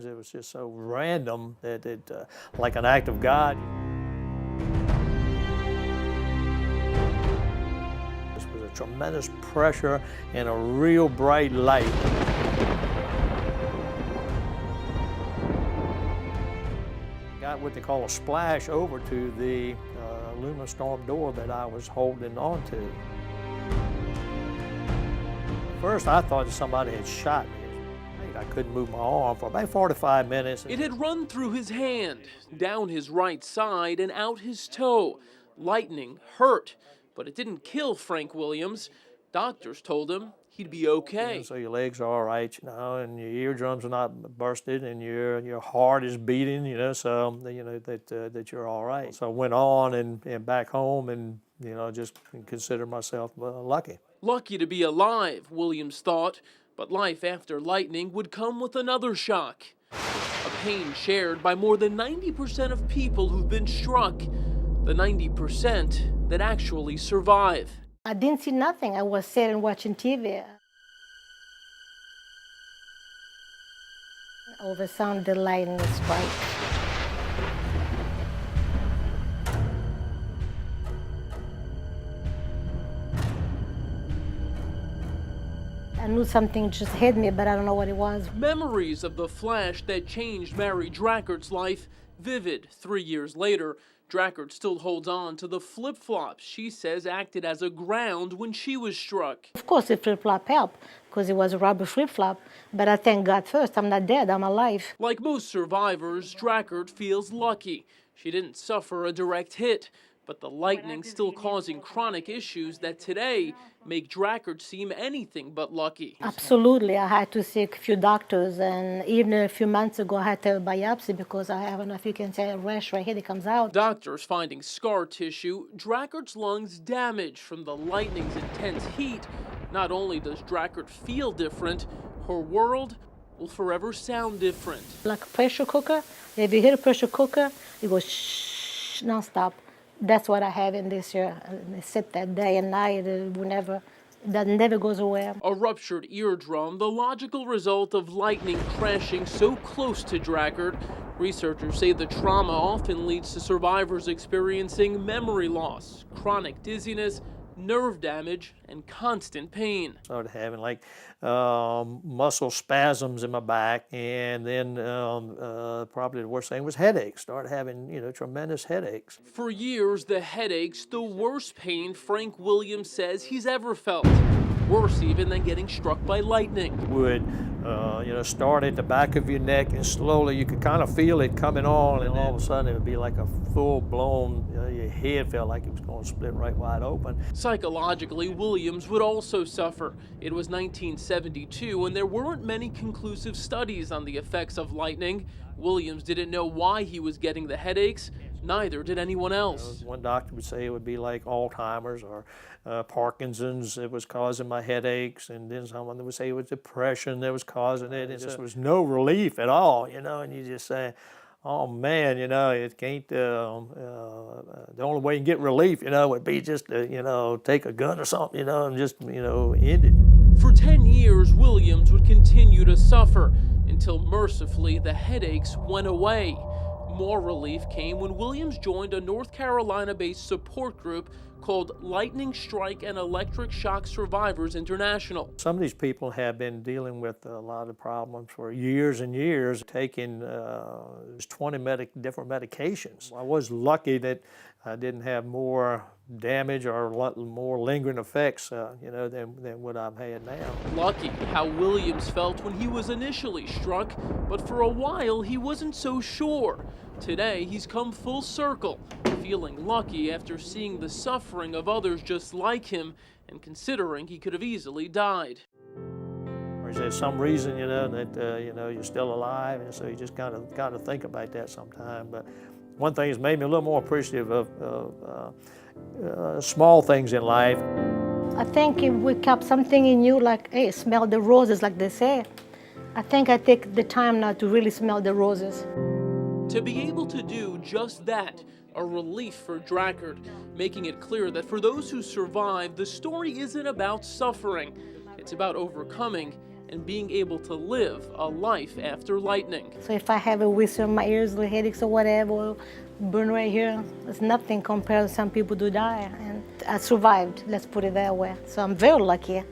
It was just so random that like an act of God. This was a tremendous pressure and a real bright light. Got what they call a splash over to the aluminum storm door that I was holding on to. First, I thought somebody had shot me. I couldn't move my arm for about 45 minutes. It had run through his hand, down his right side, and out his toe. Lightning hurt, but it didn't kill Frank Williams. Doctors told him he'd be okay. So your legs are all right, and your eardrums are not bursted, and your heart is beating, so that you're all right. So I went on and back home, and just consider myself lucky. Lucky to be alive, Williams thought. But life after lightning would come with another shock. A pain shared by more than 90% of people who've been struck. The 90% that actually survive. I didn't see nothing. I was sitting watching TV. All of a sudden, the lightning strike. I knew something just hit me, but I don't know what it was. Memories of the flash that changed Mary Drackert's life, vivid 3 years later. Drackert still holds on to the flip-flops she says acted as a ground when she was struck. Of course, the flip-flop helped, because it was a rubber flip-flop, but I thank God first, I'm not dead, I'm alive. Like most survivors, Drackert feels lucky. She didn't suffer a direct hit, but the lightning still causing chronic issues that today make Drackert seem anything but lucky. Absolutely. I had to see a few doctors, and even a few months ago I had to have a biopsy because I have, if you can say, a rash right here that comes out. Doctors finding scar tissue, Drackert's lungs damaged from the lightning's intense heat. Not only does Drackert feel different, her world will forever sound different. Like a pressure cooker. If you hit a pressure cooker, it goes shh, non-stop. That's what I have in this year. I sit that day and night, that never goes away. A ruptured eardrum, the logical result of lightning crashing so close to Drackert. Researchers say the trauma often leads to survivors experiencing memory loss, chronic dizziness, nerve damage, and constant pain. Started having muscle spasms in my back, and then probably the worst thing was headaches. Started having tremendous headaches. For years, the headaches, the worst pain Frank Williams says he's ever felt. Worse even than getting struck by lightning. It would start at the back of your neck, and slowly you could kind of feel it coming on, and all of a sudden it would be like a full-blown, your head felt like it was going to split right wide open. Psychologically, Williams would also suffer. It was 1972, and there weren't many conclusive studies on the effects of lightning. Williams didn't know why he was getting the headaches. Neither did anyone else. One doctor would say it would be like Alzheimer's or Parkinson's that was causing my headaches, and then someone would say it was depression that was causing it. It just was no relief at all, and you just say, oh man, it can't, the only way you can get relief, would be just to, take a gun or something, and just, end it. For 10 years, Williams would continue to suffer until mercifully the headaches went away. More relief came when Williams joined a North Carolina-based support group called Lightning Strike and Electric Shock Survivors International. Some of these people have been dealing with a lot of problems for years and years, taking 20 different medications. I was lucky that I didn't have more damage or more lingering effects, than what I've had now. Lucky how Williams felt when he was initially struck, but for a while he wasn't so sure. Today he's come full circle, feeling lucky after seeing the suffering of others just like him and considering he could have easily died. Or is there some reason, that you're still alive, and so you just kind of think about that sometime. But one thing has made me a little more appreciative of small things in life. I think if we kept something in you, like, hey, smell the roses, like they say. I think I take the time now to really smell the roses. To be able to do just that, a relief for Drackert, making it clear that for those who survive, the story isn't about suffering. It's about overcoming and being able to live a life after lightning. So if I have a whistle in my ears, or headaches or whatever, or burn right here, it's nothing compared to some people who die. And I survived, let's put it that way. So I'm very lucky.